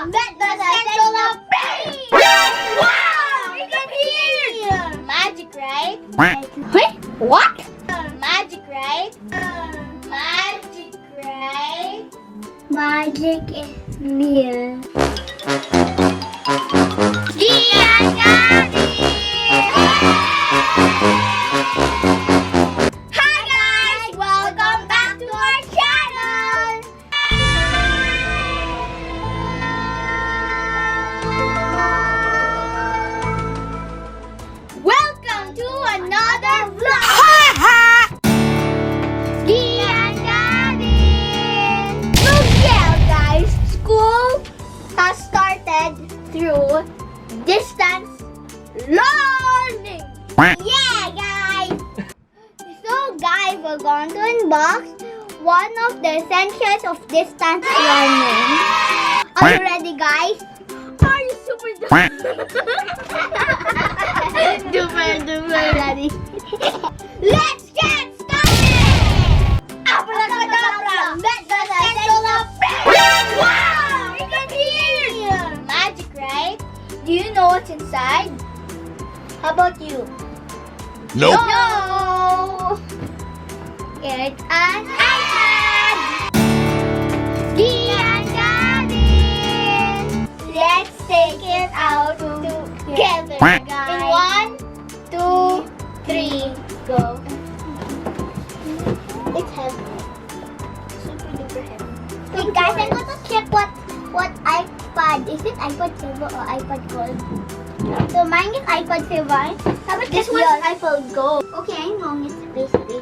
Met the essential of pain! Wow! We can hear! Magic, right? Wait, what? Magic, right? Magic, right? Magic is real. Hi guys! Welcome back to our channel! Welcome to another vlog! Gian Gavin! So yeah guys, school has started through distance learning! Yeah guys! So guys, we're going to unbox one of the essentials of distance learning. Are you ready guys? Are you super duper ready? Let's get started! Abracadabra! Met the essential of pain! Wow! We can hear! Magic, right? Do you know what's inside? How about you? Nope. No! It's an iPad! Gian Gavin! Let's take it out together, guys. In 1, 2, 3, go. It's heavy. Super duper heavy. Wait guys, I'm going to check what iPad. Is it iPad Silver or iPad Gold? So mine is iPad Silver. How about this one's iPad Gold? Okay, I know it's basically.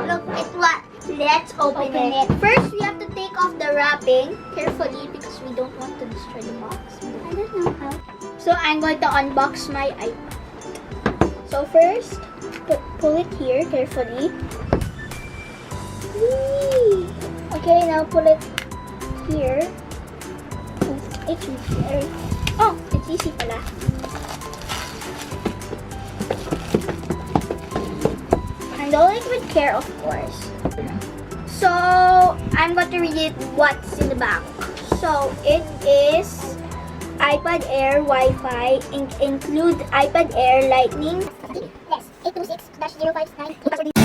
Look, it's what. Let's open it. First, we have to take off the wrapping carefully because we don't want to destroy the box. I don't know how. So I'm going to unbox my iPad. So first, pull it here carefully. Whee! Okay, now pull it here. It's very. Oh, it's easy pala. Handle it with care, of course. So, I'm going to read it what's in the back. So, it is iPad Air Wi-Fi, include iPad Air Lightning. Yes, 826-059.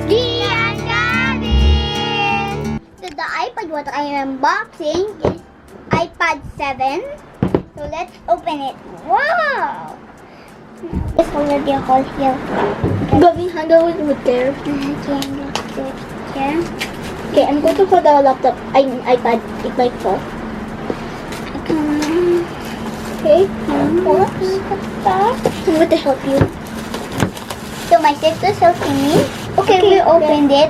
Gian Gavin! So, the iPad what I am unboxing is iPad 7. So, let's open it. Wow! It's already a whole here. Gavin, handle it with care. Okay, I'm going to put the laptop, iPad, it might fall. Okay, I'm going to help you. So my sister's helping me. Okay, we opened it.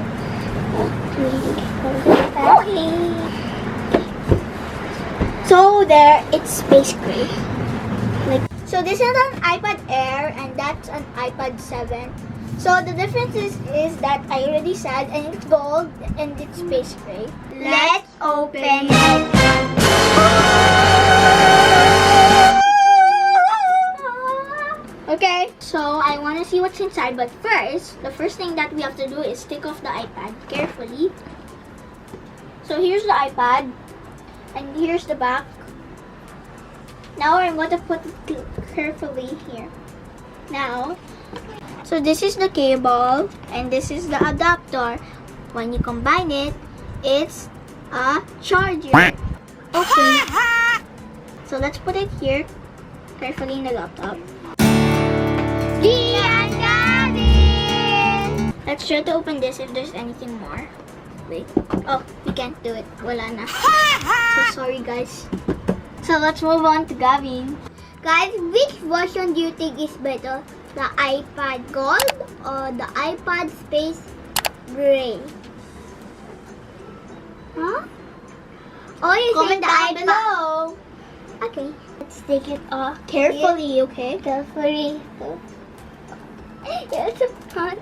Okay. So there, it's space gray. So this is an iPad Air and that's an iPad 7. So the difference is that I already said, and it's gold and it's space gray. Let's open it. Okay, so I want to see what's inside, but first, the first thing that we have to do is take off the iPad carefully. So here's the iPad, and here's the back. Now I'm going to put it carefully here. Now, so this is the cable and this is the adapter. When you combine it, it's a charger. Okay. So let's put it here carefully in the laptop. Gian Gavin! Let's try to open this if there's anything more. Wait. Oh, we can't do it. Wala na. So sorry guys. So let's move on to Gavin. Guys, which version do you think is better? The iPad Gold or the iPad Space Gray? Huh? Oh, you think the iPad below. Okay. Let's take it off. Carefully, okay? Carefully. Here's the front.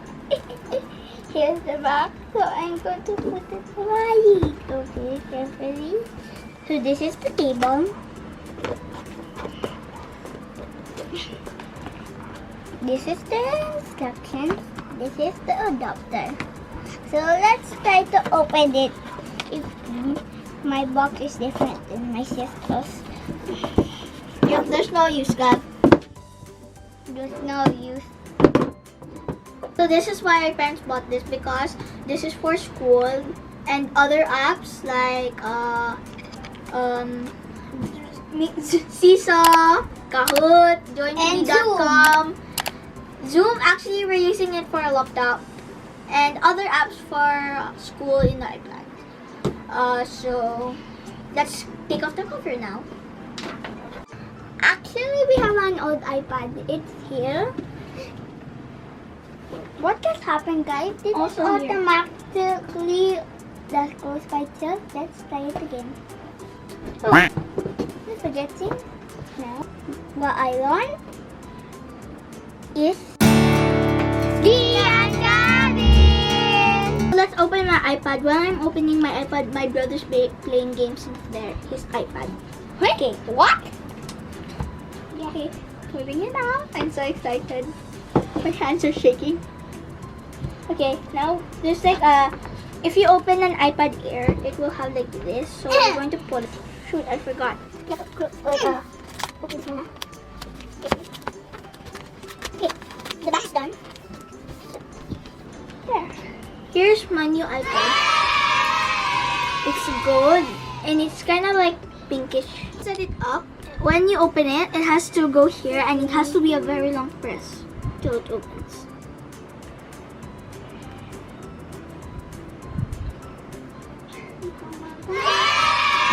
Here's the back. So I'm going to put it right. Okay, carefully. So this is the cable. This is the instructions. This is the adapter. So let's try to open it. my box is different than my sister's. Yep, there's no use, God. There's no use. So this is why our parents bought this, because this is for school and other apps like Seesaw, Kahoot, jointv.com. Zoom, actually we're using it for a laptop, and other apps for school in the iPad. So let's take off the cover now. Actually, we have an old iPad. It's here. What just happened, guys? This is automatically that goes by itself. Let's try it again. Oh, the spaghetti. Now, what I learned is the unravel. Let's open my iPad. While I'm opening my iPad, my brother's playing games in there. His iPad. Okay, what? Okay, moving it out. I'm so excited. My hands are shaking. Okay, now there's like if you open an iPad Air, it will have like this. So we're going to put it. Shoot, I forgot. Open it. Okay, the back's done. There. Here's my new iPad. It's gold and it's kind of like pinkish. Set it up. When you open it, it has to go here and it has to be a very long press till it opens.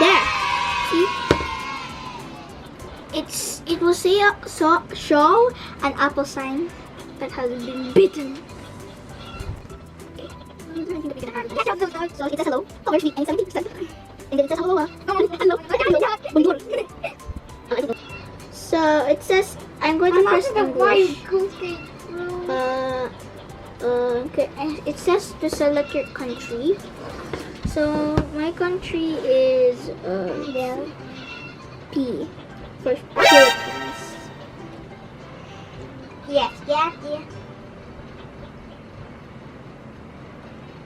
There. See? It will say show an apple sign that has been bitten. So it says hello. Color sweet and 70%. And then it says hello. Hello. So it says I'm going to press English. Okay. It says to select your country. So my country is P for Philippines. Yes.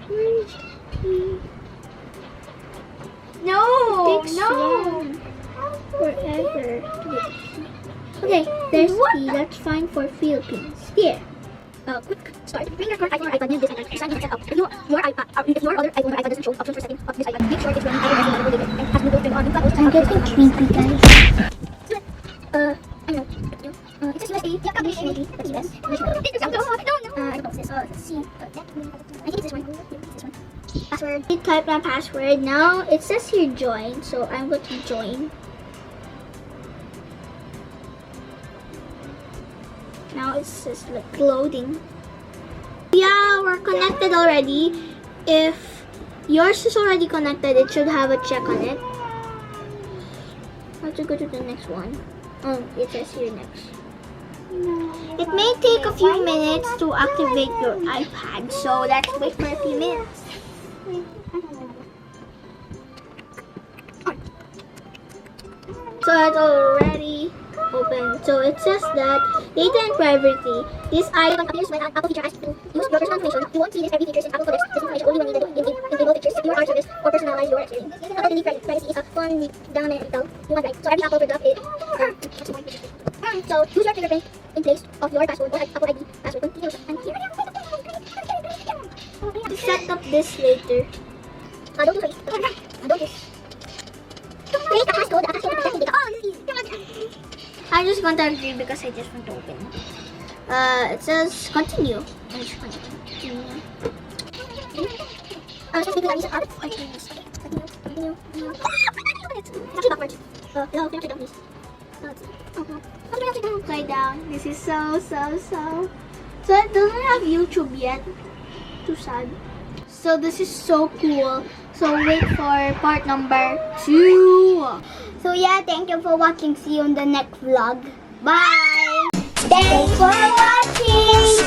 Where is P? No. Forever. Okay, there's P. That's fine for Philippines. Here. Quick start. Bring your current iPhone or iPad new this iPad. Sign in and set up. If your other iPhone or iPad doesn't show options for setting up this iPad, make sure it's running either version and has Google turned on. I'm getting creepy, guys. I know. It says USA. Yeah, maybe that's US. No. I don't know what's this. Let's see. I think it's this one. Password. I type my password. Now it says here join, so I'm going to join. Now it says like loading. Yeah, we're connected already. If yours is already connected, it should have a check on it. I have to go to the next one. Oh, it says here next. It may take a few minutes to activate your iPad, so let's wait for a few minutes. So it's already open. So it says that data and privacy. This icon appears when an Apple feature asks you to use your personal information. You won't see these private features in Apple Photos. This information only when needed in enable pictures, secure our service, or personalize your experience. Apple delete privacy is a fundamental human right. So every Apple product is so use your fingerprint in place of your password or Apple ID password continues. And here to set up this later. Don't do face. Don't do. Create a passcode. I'm just going to agree because I just want to open. It says continue. I'm just going to continue. I was just thinking I use it out. Continue. It's actually backwards. No, can I down, please? Let's see. Upside down. This is so. So it doesn't have YouTube yet. Too sad. So this is so cool. So wait for part number 2. So yeah, thank you for watching. See you on the next vlog. Bye! Thanks for watching!